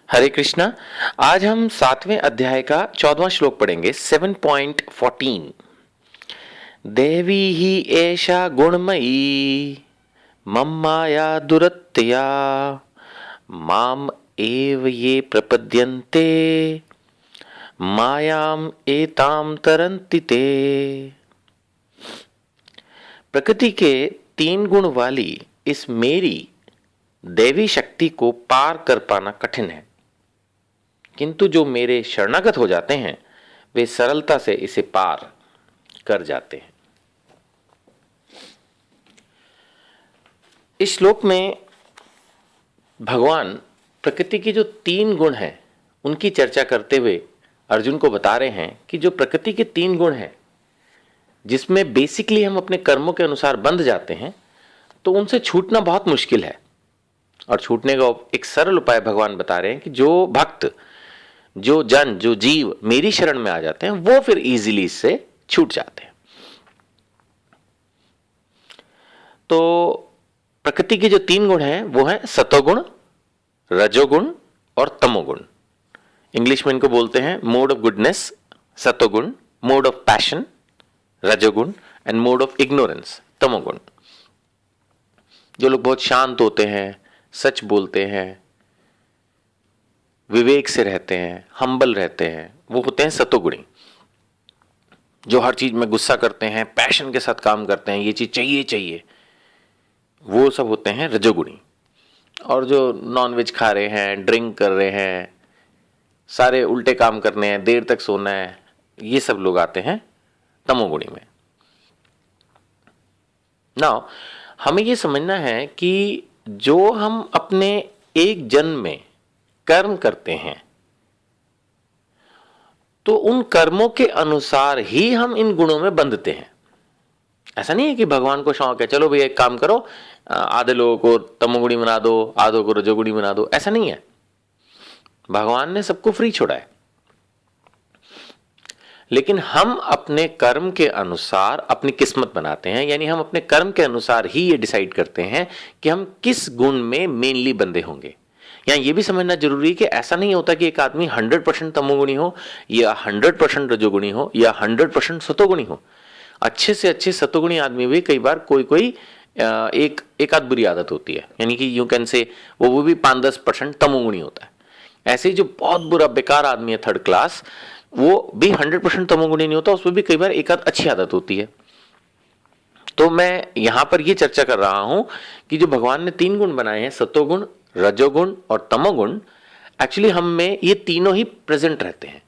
हरे कृष्णा। आज हम 7वें अध्याय का 14वां श्लोक पढ़ेंगे। 7.14। देवी ही एषा गुणमयी मम्माया दुरत्यया माम एव ये प्रपद्यन्ते मायाम एताम तरन्ति ते। प्रकृति के 3 गुण वाली इस मेरी देवी शक्ति को पार कर पाना कठिन है, किंतु जो मेरे शरणागत हो जाते हैं वे सरलता से इसे पार कर जाते हैं। इस श्लोक में भगवान प्रकृति की जो 3 गुण हैं उनकी चर्चा करते हुए अर्जुन को बता रहे हैं कि जो प्रकृति के 3 गुण हैं जिसमें बेसिकली हम अपने कर्मों के अनुसार बंध जाते हैं, तो उनसे छूटना बहुत मुश्किल है। और छूटने का एक सरल उपाय भगवान बता रहे हैं कि जो भक्त, जो जन, जो जीव मेरी शरण में आ जाते हैं वो फिर इजीली इससे छूट जाते हैं। तो प्रकृति के जो 3 गुण हैं वो हैं सतोगुण, रजोगुण और तमोगुण। इंग्लिश में इनको बोलते हैं मोड ऑफ गुडनेस सतोगुण, मोड ऑफ पैशन रजोगुण एंड मोड ऑफ इग्नोरेंस तमोगुण। जो लोग बहुत शांत होते हैं, सच बोलते हैं, विवेक से रहते हैं, हम्बल रहते हैं, वो होते हैं सतोगुणी। जो हर चीज में गुस्सा करते हैं, पैशन के साथ काम करते हैं, ये चीज चाहिए चाहिए, वो सब होते हैं रजोगुणी। और जो नॉनवेज खा रहे हैं, ड्रिंक कर रहे हैं, सारे उल्टे काम करने हैं, देर तक सोना है, ये सब लोग आते हैं तमोगुणी में। नाउ हमें ये समझना है कि जो हम अपने एक जन्म में कर्म करते हैं तो उन कर्मों के अनुसार ही हम इन गुणों में बंधते हैं। ऐसा नहीं है कि भगवान को शौक है चलो भैया एक काम करो, आधे लोगों को तमोगुणी बना दो, आधों को रजोगुणी बना दो, ऐसा नहीं है। भगवान ने सबको फ्री छोड़ा है, लेकिन हम अपने कर्म के अनुसार अपनी किस्मत बनाते हैं। यानी हम अपने कर्म के अनुसार ही ये डिसाइड करते हैं कि हम किस गुण में मेनली बंधे होंगे। यहाँ ये भी समझना जरूरी है कि ऐसा नहीं होता कि एक आदमी 100% तमोगुणी हो या 100% रजोगुणी हो या 100% सतोगुणी हो। अच्छे से अच्छे सतोगुणी आदमी भी कई बार कोई एक आध बुरी आदत होती है, यानी कि यू कैन से वो भी 5-10% तमोगुणी होता है। ऐसे ही जो बहुत बुरा बेकार आदमी है 3rd क्लास, वो भी 100% तमोगुणी नहीं होता, उसमें भी कई बार एक आध अच्छी आदत होती है। तो मैं यहां पर ये चर्चा कर रहा हूं कि जो भगवान ने 3 गुण बनाए हैं, सतोगुण, रजोगुण और तमोगुण, एक्चुअली हम में ये तीनों ही प्रेजेंट रहते हैं।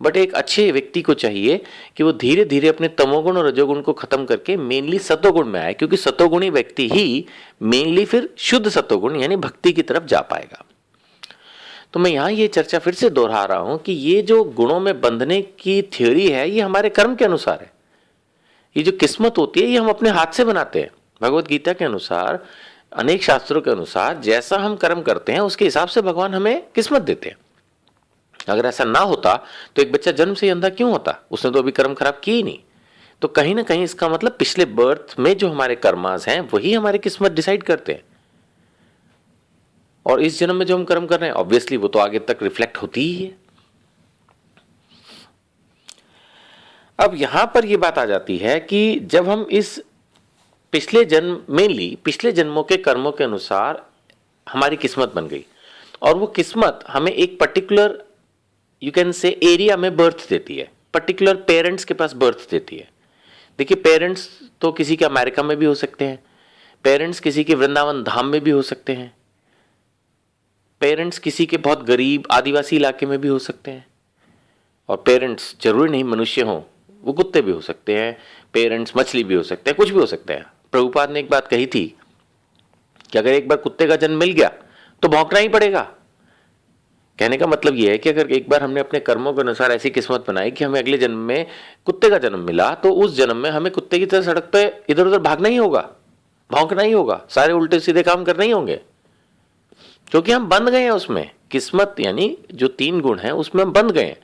बट एक अच्छे व्यक्ति को चाहिए कि वो धीरे धीरे अपने तमोगुण और रजोगुण को खत्म करके मेनली सतोगुण में आए, क्योंकि सतोगुणी व्यक्ति ही मेनली फिर शुद्ध सतोगुण यानी भक्ति की तरफ जा पाएगा। तो मैं यहां ये चर्चा फिर से दोहरा रहा हूं कि ये जो गुणों में बंधने की थ्योरी है ये हमारे कर्म के अनुसार है। ये जो किस्मत होती है ये हम अपने हाथ से बनाते हैं। भगवत गीता के अनुसार, अनेक शास्त्रों के अनुसार जैसा हम कर्म करते हैं उसके हिसाब से भगवान हमें किस्मत देते हैं। अगर ऐसा ना होता तो एक बच्चा जन्म से ही अंधा क्यों होता? उसने तो अभी कर्म खराब किए ही नहीं। तो कहीं ना कहीं इसका मतलब पिछले बर्थ में जो हमारे कर्मास हैं वही हमारी किस्मत डिसाइड करते हैं। और इस जन्म में जो हम कर्म कर रहे हैं ऑब्वियसली वो तो आगे तक रिफ्लेक्ट होती ही है। अब यहां पर यह बात आ जाती है कि जब हम इस पिछले जन्म, मेनली पिछले जन्मों के कर्मों के अनुसार हमारी किस्मत बन गई और वो किस्मत हमें एक particular you can say area में बर्थ देती है, पर्टिकुलर पेरेंट्स के पास बर्थ देती है। देखिए, पेरेंट्स तो किसी के अमेरिका में भी हो सकते हैं, पेरेंट्स किसी के वृंदावन धाम में भी हो सकते हैं, पेरेंट्स किसी के बहुत गरीब आदिवासी इलाके में भी हो सकते हैं, और पेरेंट्स जरूरी नहीं मनुष्य हों, वो कुत्ते भी हो सकते हैं, पेरेंट्स मछली भी हो सकते हैं, कुछ भी हो सकते हैं। प्रभुपाद ने एक बात कही थी कि अगर एक बार कुत्ते का जन्म मिल गया तो भौंकना ही पड़ेगा। कहने का मतलब यह है कि अगर एक बार हमने अपने कर्मों के अनुसार ऐसी किस्मत बनाई कि हमें अगले जन्म में कुत्ते का जन्म मिला, तो उस जन्म में हमें कुत्ते की तरह सड़क पे इधर उधर भागना ही होगा, भौंकना ही होगा, सारे उल्टे सीधे काम करने ही होंगे, क्योंकि हम बंध गए हैं उसमें। किस्मत यानी जो 3 गुण हैं उसमें हम बंध गए हैं।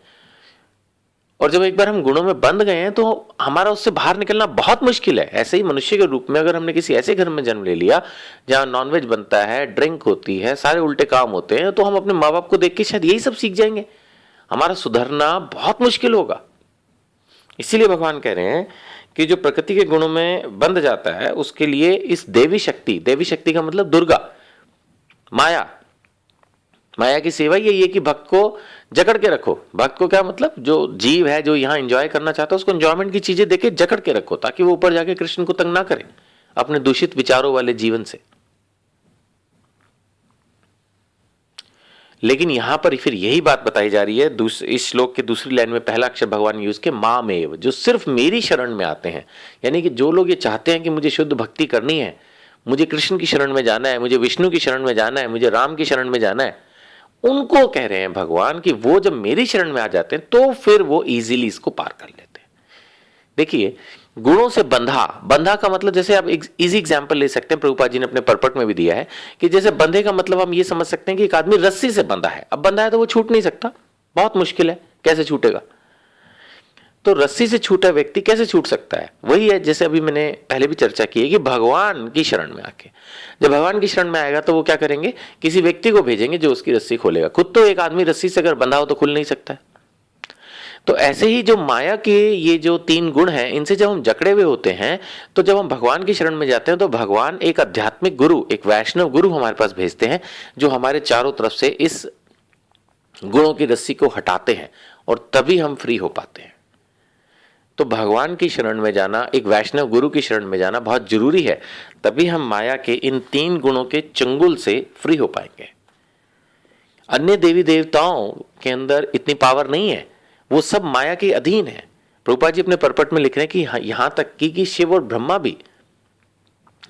और जब एक बार हम गुणों में बंध गए हैं तो हमारा उससे बाहर निकलना बहुत मुश्किल है। ऐसे ही मनुष्य के रूप में अगर हमने किसी ऐसे घर में जन्म ले लिया जहां नॉनवेज बनता है, ड्रिंक होती है, सारे उल्टे काम होते हैं, तो हम अपने माँ बाप को देख के शायद यही सब सीख जाएंगे। हमारा सुधरना बहुत मुश्किल होगा। इसीलिए भगवान कह रहे हैं कि जो प्रकृति के गुणों में बंध जाता है उसके लिए इस देवी शक्ति का मतलब दुर्गा, माया की सेवा यही है कि भक्त को जकड़ के रखो। भक्त को क्या मतलब, जो जीव है जो यहाँ एंजॉय करना चाहता है उसको एंजॉयमेंट की चीजें देके जकड़ के रखो, ताकि वो ऊपर जाके कृष्ण को तंग ना करे अपने दूषित विचारों वाले जीवन से। लेकिन यहां पर फिर यही बात बताई जा रही है इस श्लोक के दूसरी लाइन में पहला अक्षर भगवान यूज के मामेव, जो सिर्फ मेरी शरण में आते हैं। यानी कि जो लोग ये चाहते हैं कि मुझे शुद्ध भक्ति करनी है, मुझे कृष्ण की शरण में जाना है, मुझे विष्णु की शरण में जाना है, मुझे राम की शरण में जाना है, उनको कह रहे हैं भगवान कि वो जब मेरी शरण में आ जाते हैं तो फिर वो इजीली इसको पार कर लेते हैं। देखिए, गुणों से बंधा का मतलब, जैसे आप एक इजी एग्जांपल ले सकते हैं, प्रभुपाद जी ने अपने परपट में भी दिया है कि जैसे बंधे का मतलब हम ये समझ सकते हैं कि एक आदमी रस्सी से बंधा है। अब बंधा है तो वो छूट नहीं सकता, बहुत मुश्किल है, कैसे छूटेगा। तो रस्सी से छूटा व्यक्ति कैसे छूट सकता है? वही है जैसे अभी मैंने पहले भी चर्चा की है कि भगवान की शरण में आके, जब भगवान की शरण में आएगा तो वो क्या करेंगे, किसी व्यक्ति को भेजेंगे जो उसकी रस्सी खोलेगा। खुद तो एक आदमी रस्सी से अगर बंधा हो तो खुल नहीं सकता है। तो ऐसे ही जो माया के ये जो 3 गुण हैं, इनसे जब हम जकड़े हुए होते हैं तो जब हम भगवान की शरण में जाते हैं तो भगवान एक आध्यात्मिक गुरु, एक वैष्णव गुरु हमारे पास भेजते हैं जो हमारे चारों तरफ से इस गुणों की रस्सी को हटाते हैं और तभी हम फ्री हो पाते हैं। तो भगवान की शरण में जाना, एक वैष्णव गुरु की शरण में जाना बहुत जरूरी है, तभी हम माया के इन 3 गुणों के चंगुल से फ्री हो पाएंगे। अन्य देवी देवताओं के अंदर इतनी पावर नहीं है, वो सब माया के अधीन है। प्रभुपाद जी अपने परपट में लिख रहे हैं कि यहां तक कि शिव और ब्रह्मा भी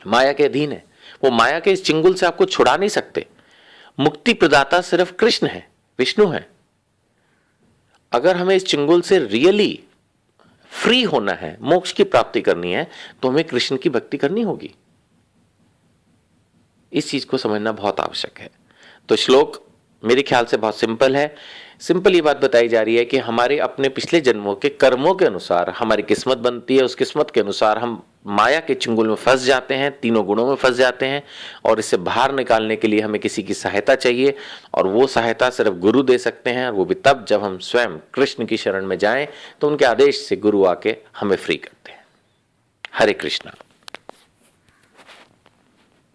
माया के अधीन है। वो माया के इस चिंगुल से आपको छुड़ा नहीं सकते। मुक्ति प्रदाता सिर्फ कृष्ण है, विष्णु है। अगर हमें इस चिंगुल से रियली फ्री होना है, मोक्ष की प्राप्ति करनी है, तो हमें कृष्ण की भक्ति करनी होगी। इस चीज को समझना बहुत आवश्यक है। तो श्लोक मेरे ख्याल से बहुत सिंपल है। सिंपल ये बात बताई जा रही है कि हमारे अपने पिछले जन्मों के कर्मों के अनुसार हमारी किस्मत बनती है। उस किस्मत के अनुसार हम माया के चंगुल में फंस जाते हैं, 3 गुणों में फंस जाते हैं, और इससे बाहर निकालने के लिए हमें किसी की सहायता चाहिए, और वो सहायता सिर्फ गुरु दे सकते हैं, और वो भी तब जब हम स्वयं कृष्ण की शरण में जाएं, तो उनके आदेश से गुरु आके हमें फ्री करते हैं। हरे कृष्णा।